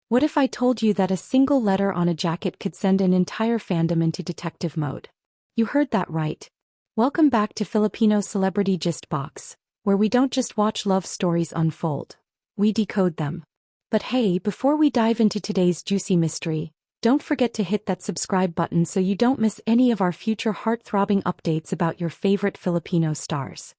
What if I told you that a single letter on a jacket could send an entire fandom into detective mode? You heard that right. Welcome back to Filipino Celebrity Gist Box, where we don't just watch love stories unfold, we decode them. But hey, before we dive into today's juicy mystery, don't forget to hit that subscribe button so you don't miss any of our future heart-throbbing updates about your favorite Filipino stars.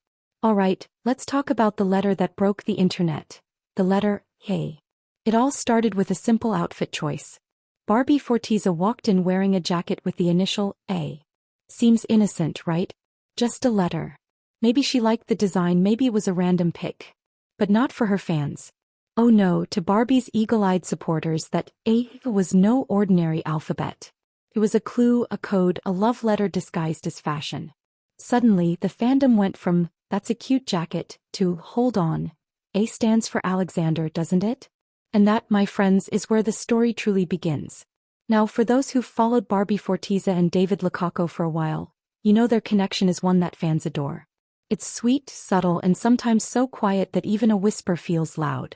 Alright, let's talk about the letter that broke the internet. The letter A. It all started with a simple outfit choice. Barbie Forteza walked in wearing a jacket with the initial A. Seems innocent, right? Just a letter. Maybe she liked the design, maybe it was a random pick. But not for her fans. Oh no, to Barbie's eagle-eyed supporters, that A was no ordinary alphabet. It was a clue, a code, a love letter disguised as fashion. Suddenly, the fandom went from, "That's a cute jacket," to, "Hold on. A stands for Alexander, doesn't it?" And that, my friends, is where the story truly begins. Now, for those who've followed Barbie Forteza and David Licauco for a while, you know their connection is one that fans adore. It's sweet, subtle, and sometimes so quiet that even a whisper feels loud.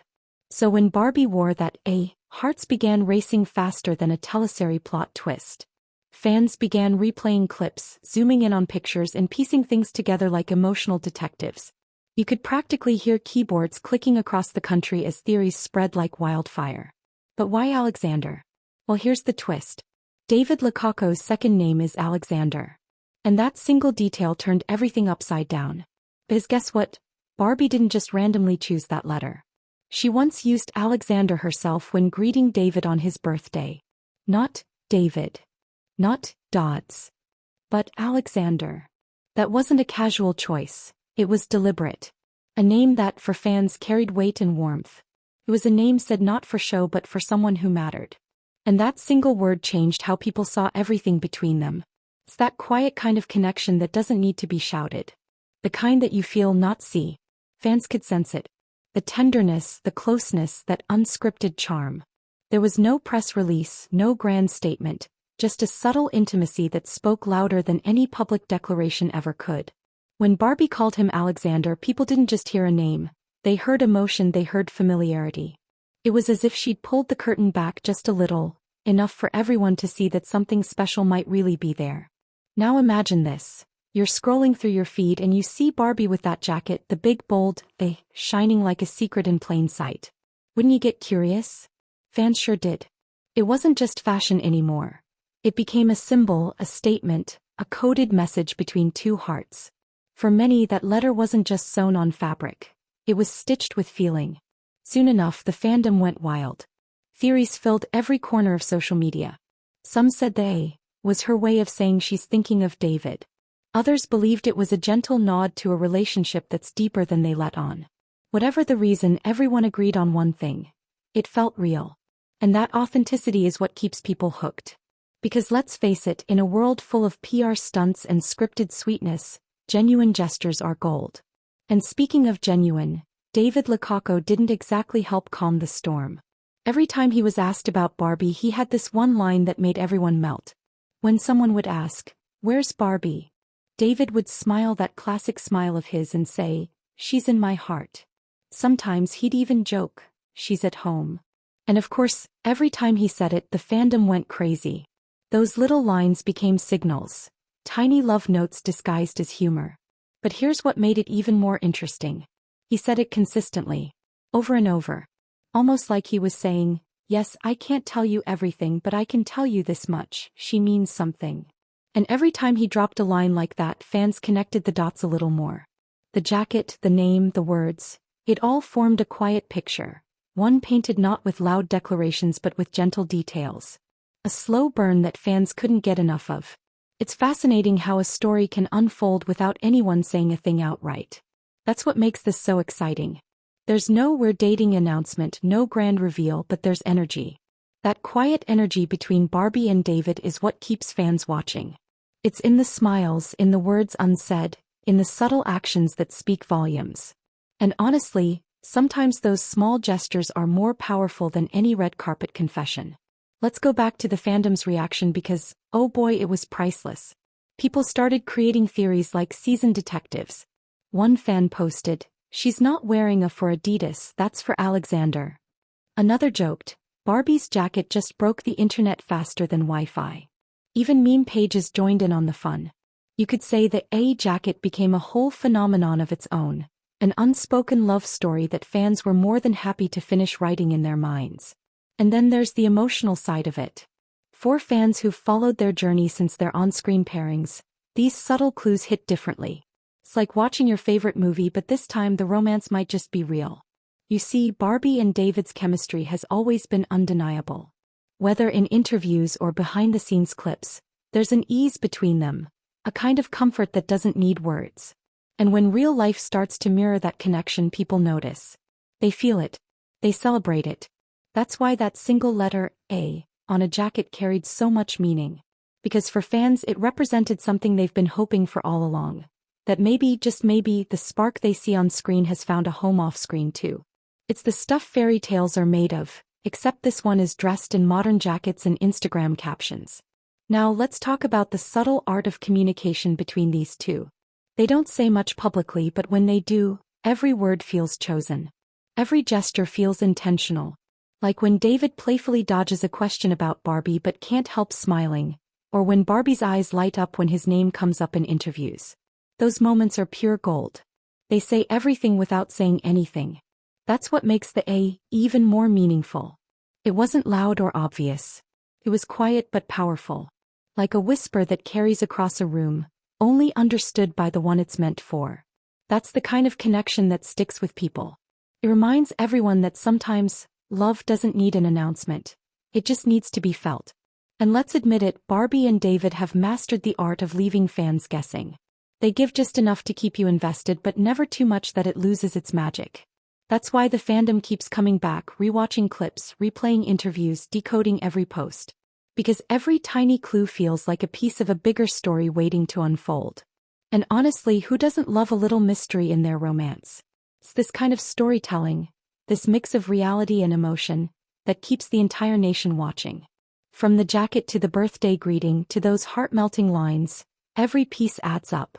So when Barbie wore that A, hearts began racing faster than a teleserie plot twist. Fans began replaying clips, zooming in on pictures and piecing things together like emotional detectives. You could practically hear keyboards clicking across the country as theories spread like wildfire. But why Alexander? Well, here's the twist. David Licauco's second name is Alexander. And that single detail turned everything upside down. Because guess what? Barbie didn't just randomly choose that letter. She once used Alexander herself when greeting David on his birthday. Not David. Not Dodds. But Alexander. That wasn't a casual choice. It was deliberate. A name that, for fans, carried weight and warmth. It was a name said not for show but for someone who mattered. And that single word changed how people saw everything between them. It's that quiet kind of connection that doesn't need to be shouted. The kind that you feel, not see. Fans could sense it. The tenderness, the closeness, that unscripted charm. There was no press release, no grand statement, just a subtle intimacy that spoke louder than any public declaration ever could. When Barbie called him Alexander, people didn't just hear a name. They heard emotion, they heard familiarity. It was as if she'd pulled the curtain back just a little, enough for everyone to see that something special might really be there. Now imagine this. You're scrolling through your feed and you see Barbie with that jacket, the big bold A, shining like a secret in plain sight. Wouldn't you get curious? Fans sure did. It wasn't just fashion anymore. It became a symbol, a statement, a coded message between two hearts. For many, that letter wasn't just sewn on fabric. It was stitched with feeling. Soon enough, the fandom went wild. Theories filled every corner of social media. Some said the A was her way of saying she's thinking of David. Others believed it was a gentle nod to a relationship that's deeper than they let on. Whatever the reason, everyone agreed on one thing. It felt real. And that authenticity is what keeps people hooked. Because let's face it, in a world full of PR stunts and scripted sweetness, genuine gestures are gold. And speaking of genuine, David Licauco didn't exactly help calm the storm. Every time he was asked about Barbie, he had this one line that made everyone melt. When someone would ask, "Where's Barbie?" David would smile that classic smile of his and say, "She's in my heart." Sometimes he'd even joke, "She's at home." And of course, every time he said it, the fandom went crazy. Those little lines became signals. Tiny love notes disguised as humor. But here's what made it even more interesting. He said it consistently. Over and over. Almost like he was saying, "Yes, I can't tell you everything, but I can tell you this much. She means something." And every time he dropped a line like that, fans connected the dots a little more. The jacket, the name, the words. It all formed a quiet picture. One painted not with loud declarations but with gentle details. A slow burn that fans couldn't get enough of. It's fascinating how a story can unfold without anyone saying a thing outright. That's what makes this so exciting. There's no "we're dating" announcement, no grand reveal, but there's energy. That quiet energy between Barbie and David is what keeps fans watching. It's in the smiles, in the words unsaid, in the subtle actions that speak volumes. And honestly, sometimes those small gestures are more powerful than any red carpet confession. Let's go back to the fandom's reaction because, oh boy, it was priceless. People started creating theories like seasoned detectives. One fan posted, "She's not wearing a for Adidas, that's for Alexander." Another joked, Barbie's jacket just broke the internet faster than Wi-Fi. Even meme pages joined in on the fun. You could say the A jacket became a whole phenomenon of its own, an unspoken love story that fans were more than happy to finish writing in their minds. And then there's the emotional side of it. For fans who've followed their journey since their on-screen pairings, these subtle clues hit differently. It's like watching your favorite movie, but this time the romance might just be real. You see, Barbie and David's chemistry has always been undeniable. Whether in interviews or behind-the-scenes clips, there's an ease between them, a kind of comfort that doesn't need words. And when real life starts to mirror that connection, people notice. They feel it. They celebrate it. That's why that single letter, A, on a jacket carried so much meaning. Because for fans it represented something they've been hoping for all along. That maybe, just maybe, the spark they see on screen has found a home off screen too. It's the stuff fairy tales are made of, except this one is dressed in modern jackets and Instagram captions. Now let's talk about the subtle art of communication between these two. They don't say much publicly, but when they do, every word feels chosen. Every gesture feels intentional. Like when David playfully dodges a question about Barbie but can't help smiling, or when Barbie's eyes light up when his name comes up in interviews. Those moments are pure gold. They say everything without saying anything. That's what makes the A even more meaningful. It wasn't loud or obvious. It was quiet but powerful. Like a whisper that carries across a room, only understood by the one it's meant for. That's the kind of connection that sticks with people. It reminds everyone that sometimes, love doesn't need an announcement. It just needs to be felt. And let's admit it, Barbie and David have mastered the art of leaving fans guessing. They give just enough to keep you invested but never too much that it loses its magic. That's why the fandom keeps coming back, rewatching clips, replaying interviews, decoding every post. Because every tiny clue feels like a piece of a bigger story waiting to unfold. And honestly, who doesn't love a little mystery in their romance? It's this kind of storytelling, this mix of reality and emotion, that keeps the entire nation watching. From the jacket to the birthday greeting to those heart-melting lines, every piece adds up.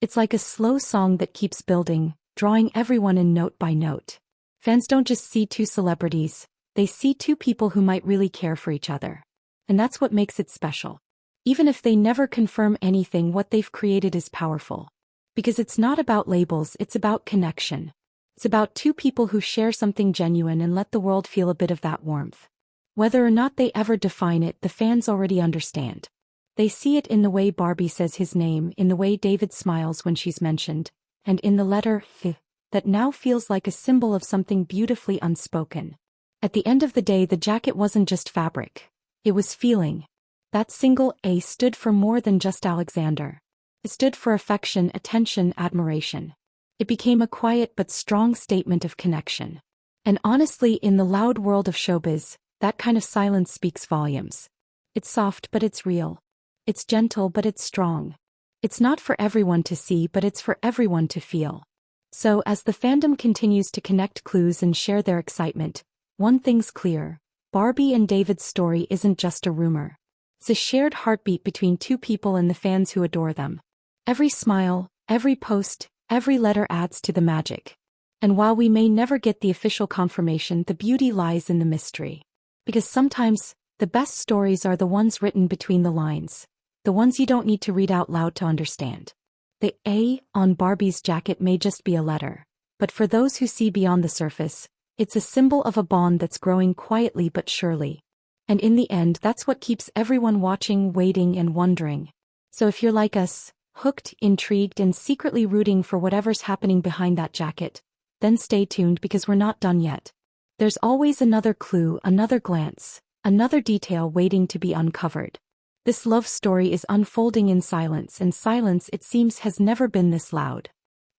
It's like a slow song that keeps building, drawing everyone in note by note. Fans don't just see two celebrities, they see two people who might really care for each other. And that's what makes it special. Even if they never confirm anything, what they've created is powerful. Because it's not about labels, it's about connection. It's about two people who share something genuine and let the world feel a bit of that warmth. Whether or not they ever define it, the fans already understand. They see it in the way Barbie says his name, in the way David smiles when she's mentioned, and in the letter F that now feels like a symbol of something beautifully unspoken. At the end of the day, the jacket wasn't just fabric. It was feeling. That single A stood for more than just Alexander. It stood for affection, attention, admiration. It became a quiet but strong statement of connection. And honestly, in the loud world of showbiz, that kind of silence speaks volumes. It's soft but it's real. It's gentle but it's strong. It's not for everyone to see, but it's for everyone to feel. So as the fandom continues to connect clues and share their excitement, one thing's clear. Barbie and David's story isn't just a rumor. It's a shared heartbeat between two people and the fans who adore them. Every smile, every post, every letter adds to the magic. And while we may never get the official confirmation, the beauty lies in the mystery. Because sometimes, the best stories are the ones written between the lines. The ones you don't need to read out loud to understand. The A on Barbie's jacket may just be a letter. But for those who see beyond the surface, it's a symbol of a bond that's growing quietly but surely. And in the end, that's what keeps everyone watching, waiting, and wondering. So if you're like us, hooked, intrigued, and secretly rooting for whatever's happening behind that jacket, then stay tuned because we're not done yet. There's always another clue, another glance, another detail waiting to be uncovered. This love story is unfolding in silence, and silence, it seems, has never been this loud.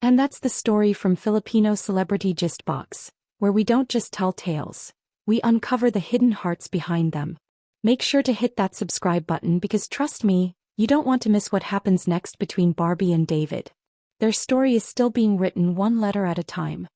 And that's the story from Filipino Celebrity Gist Box, where we don't just tell tales, we uncover the hidden hearts behind them. Make sure to hit that subscribe button because trust me, you don't want to miss what happens next between Barbie and David. Their story is still being written one letter at a time.